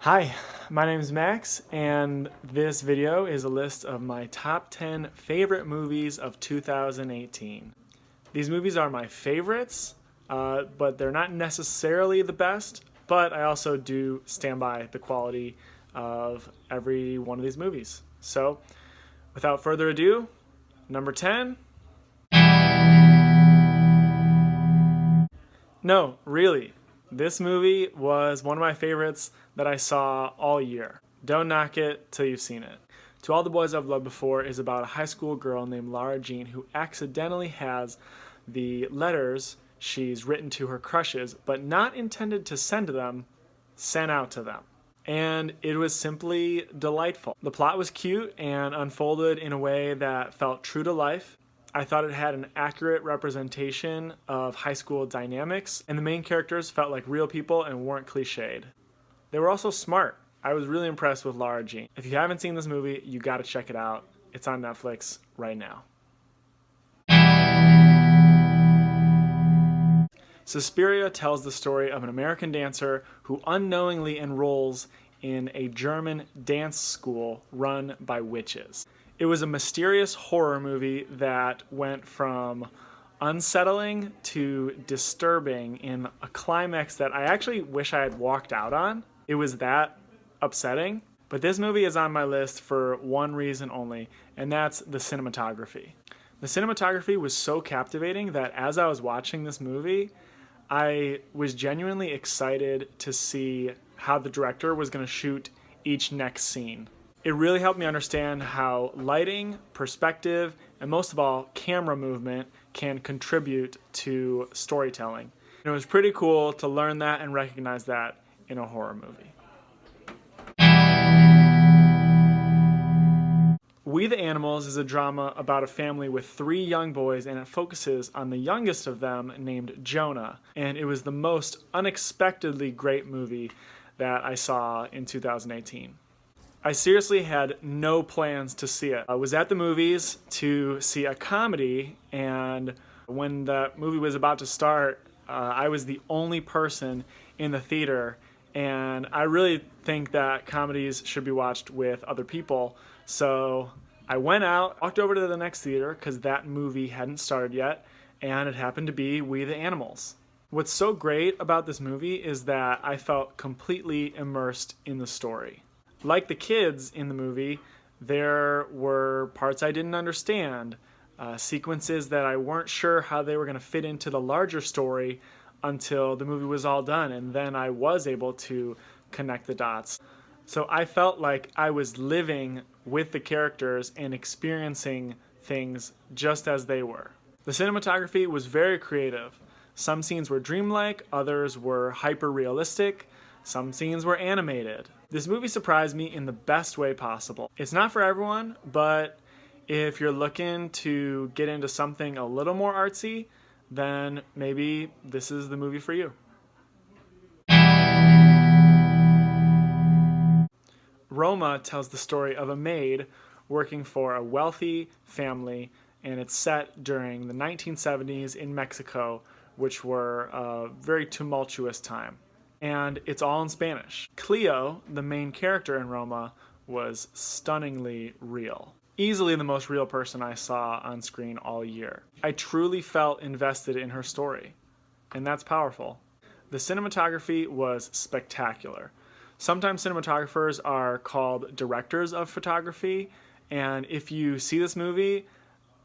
Hi, my name is Max, and this video is a list of my top 10 favorite movies of 2018. These movies are my favorites, but they're not necessarily the best, but I also do stand by the quality of every one of these movies. So, without further ado, number 10. No, really. This movie was one of my favorites that I saw all year. Don't knock it till you've seen it. To All the Boys I've Loved Before is about a high school girl named Lara Jean who accidentally has the letters she's written to her crushes, but not intended to send to them, sent out to them. And it was simply delightful. The plot was cute and unfolded in a way that felt true to life. I thought it had an accurate representation of high school dynamics, and the main characters felt like real people and weren't cliched. They were also smart. I was really impressed with Lara Jean. If you haven't seen this movie, you gotta check it out. It's on Netflix right now. Suspiria tells the story of an American dancer who unknowingly enrolls in a German dance school run by witches. It was a mysterious horror movie that went from unsettling to disturbing in a climax that I actually wish I had walked out on. It was that upsetting. But this movie is on my list for one reason only, and that's the cinematography. The cinematography was so captivating that as I was watching this movie, I was genuinely excited to see how the director was going to shoot each next scene. It really helped me understand how lighting, perspective, and most of all, camera movement can contribute to storytelling. And it was pretty cool to learn that and recognize that in a horror movie. We the Animals is a drama about a family with 3 young boys, and it focuses on the youngest of them named Jonah. And it was the most unexpectedly great movie that I saw in 2018. I seriously had no plans to see it. I was at the movies to see a comedy, and when the movie was about to start, I was the only person in the theater, and I really think that comedies should be watched with other people. So I went out, walked over to the next theater because that movie hadn't started yet, and it happened to be We the Animals. What's so great about this movie is that I felt completely immersed in the story. Like the kids in the movie, there were parts I didn't understand, sequences that I weren't sure how they were going to fit into the larger story until the movie was all done, and then I was able to connect the dots. So I felt like I was living with the characters and experiencing things just as they were. The cinematography was very creative. Some scenes were dreamlike, others were hyper-realistic, some scenes were animated. This movie surprised me in the best way possible. It's not for everyone, but if you're looking to get into something a little more artsy, then maybe this is the movie for you. Roma tells the story of a maid working for a wealthy family, and it's set during the 1970s in Mexico, which were a very tumultuous time. And it's all in Spanish. Cleo, the main character in Roma, was stunningly real. Easily the most real person I saw on screen all year. I truly felt invested in her story, and that's powerful. The cinematography was spectacular. Sometimes cinematographers are called directors of photography, and if you see this movie,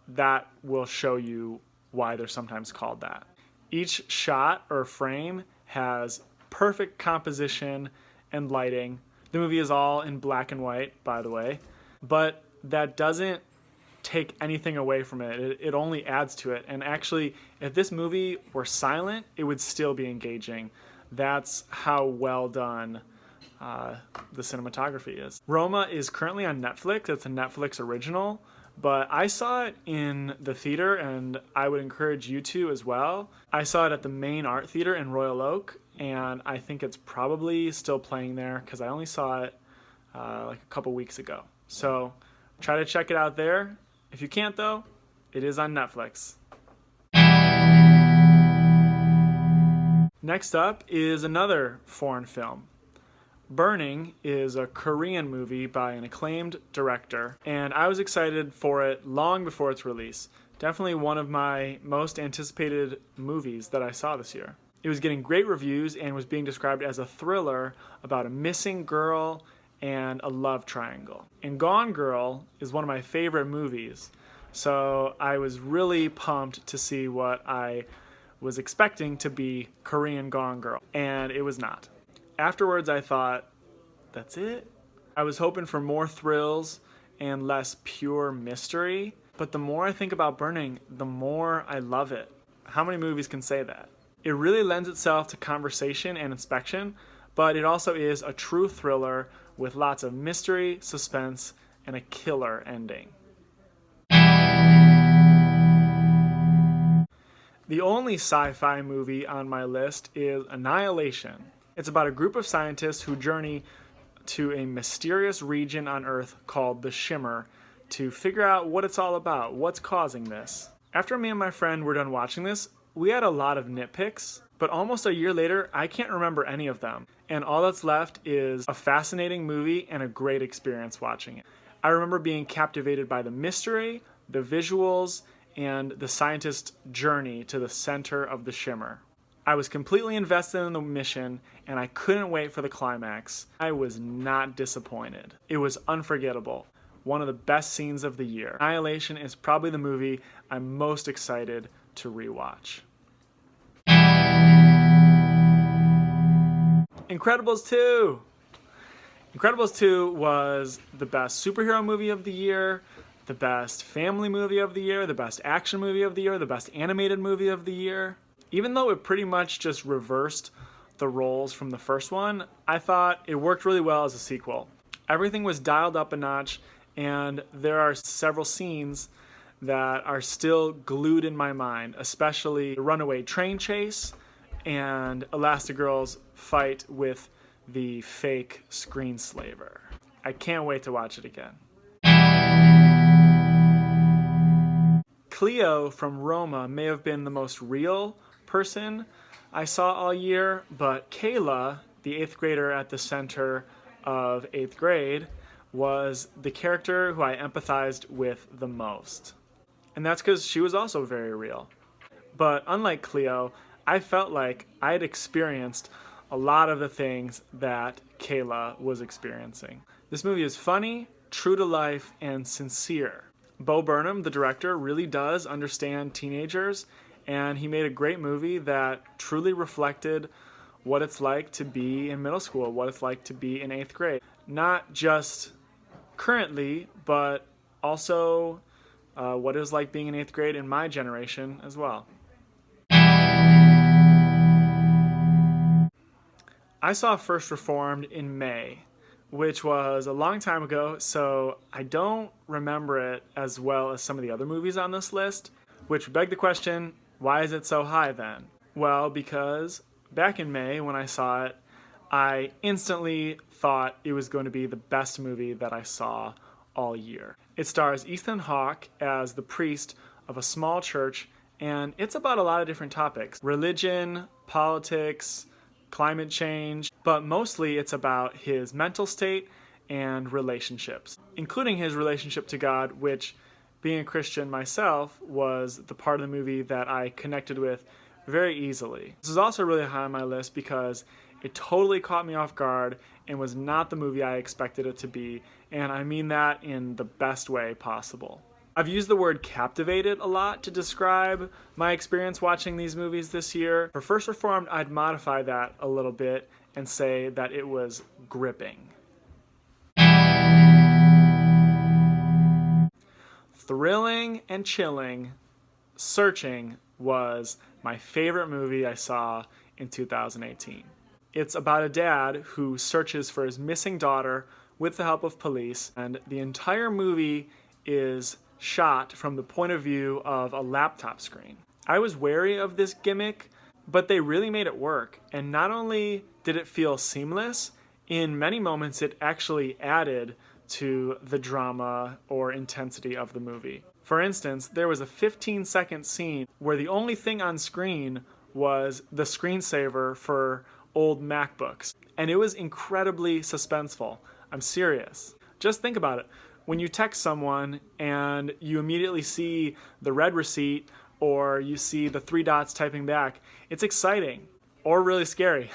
that will show you why they're sometimes called that. Each shot or frame has perfect composition and lighting. The movie is all in black and white, by the way, but that doesn't take anything away from it. It only adds to it. And actually, if this movie were silent, it would still be engaging. That's how well done the cinematography is. Roma is currently on Netflix. It's a Netflix original, but I saw it in the theater, and I would encourage you to as well. I saw it at the Main Art Theater in Royal Oak, and I think it's probably still playing there because I only saw it like a couple weeks ago. So try to check it out there. If you can't though, it is on Netflix. Next up is another foreign film. Burning is a Korean movie by an acclaimed director, and I was excited for it long before its release. Definitely one of my most anticipated movies that I saw this year. It was getting great reviews and was being described as a thriller about a missing girl and a love triangle. And Gone Girl is one of my favorite movies, so I was really pumped to see what I was expecting to be Korean Gone Girl, and it was not. Afterwards, I thought, that's it? I was hoping for more thrills and less pure mystery, but the more I think about Burning, the more I love it. How many movies can say that? It really lends itself to conversation and inspection, but it also is a true thriller with lots of mystery, suspense, and a killer ending. The only sci-fi movie on my list is Annihilation. It's about a group of scientists who journey to a mysterious region on Earth called the Shimmer to figure out what it's all about, what's causing this. After me and my friend were done watching this, we had a lot of nitpicks, but almost a year later, I can't remember any of them. And all that's left is a fascinating movie and a great experience watching it. I remember being captivated by the mystery, the visuals, and the scientist's journey to the center of the Shimmer. I was completely invested in the mission, and I couldn't wait for the climax. I was not disappointed. It was unforgettable. One of the best scenes of the year. Annihilation is probably the movie I'm most excited to rewatch. Incredibles 2! Incredibles 2 was the best superhero movie of the year, the best family movie of the year, the best action movie of the year, the best animated movie of the year. Even though it pretty much just reversed the roles from the first one, I thought it worked really well as a sequel. Everything was dialed up a notch, and there are several scenes that are still glued in my mind, especially the runaway train chase and Elastigirl's fight with the fake screenslaver. I can't wait to watch it again. Cleo from Roma may have been the most real person I saw all year, but Kayla, the 8th grader at the center of 8th grade, was the character who I empathized with the most. And that's because she was also very real. But unlike Cleo, I felt like I had experienced a lot of the things that Kayla was experiencing. This movie is funny, true to life, and sincere. Bo Burnham, the director, really does understand teenagers, and he made a great movie that truly reflected what it's like to be in middle school, what it's like to be in 8th grade. Not just currently, but also what it was like being in 8th grade in my generation as well. I saw First Reformed in May, which was a long time ago, so I don't remember it as well as some of the other movies on this list, which begged the question, why is it so high then? Well, because back in May when I saw it, I instantly thought it was going to be the best movie that I saw all year. It stars Ethan Hawke as the priest of a small church, and it's about a lot of different topics. Religion, politics, climate change, but mostly it's about his mental state and relationships, including his relationship to God, which, being a Christian myself, was the part of the movie that I connected with very easily. This is also really high on my list because it totally caught me off guard and was not the movie I expected it to be, and I mean that in the best way possible. I've used the word captivated a lot to describe my experience watching these movies this year. For First Reformed, I'd modify that a little bit and say that it was gripping. Thrilling and chilling, Searching was my favorite movie I saw in 2018. It's about a dad who searches for his missing daughter with the help of police, and the entire movie is shot from the point of view of a laptop screen. I was wary of this gimmick, but they really made it work. And not only did it feel seamless, in many moments it actually added to the drama or intensity of the movie. For instance, there was a 15-second scene where the only thing on screen was the screensaver for old MacBooks. And it was incredibly suspenseful. I'm serious. Just think about it. When you text someone and you immediately see the red receipt or you see the 3 dots typing back, it's exciting or really scary.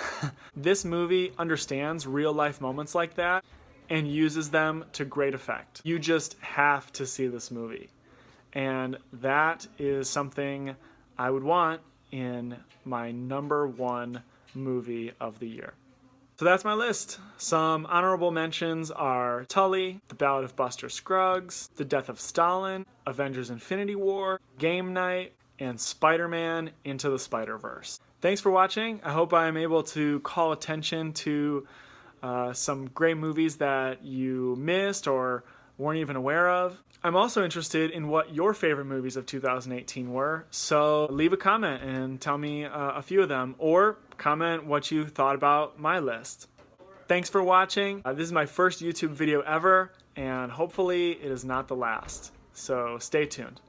This movie understands real life moments like that and uses them to great effect. You just have to see this movie. And that is something I would want in my #1 movie of the year. So that's my list. Some honorable mentions are Tully, The Ballad of Buster Scruggs, The Death of Stalin, Avengers Infinity War, Game Night, and Spider-Man Into the Spiderverse. Thanks for watching. I hope I am able to call attention to some great movies that you missed or weren't even aware of. I'm also interested in what your favorite movies of 2018 were, so leave a comment and tell me a few of them, or comment what you thought about my list. Thanks for watching. This is my first YouTube video ever, and hopefully it is not the last, so stay tuned.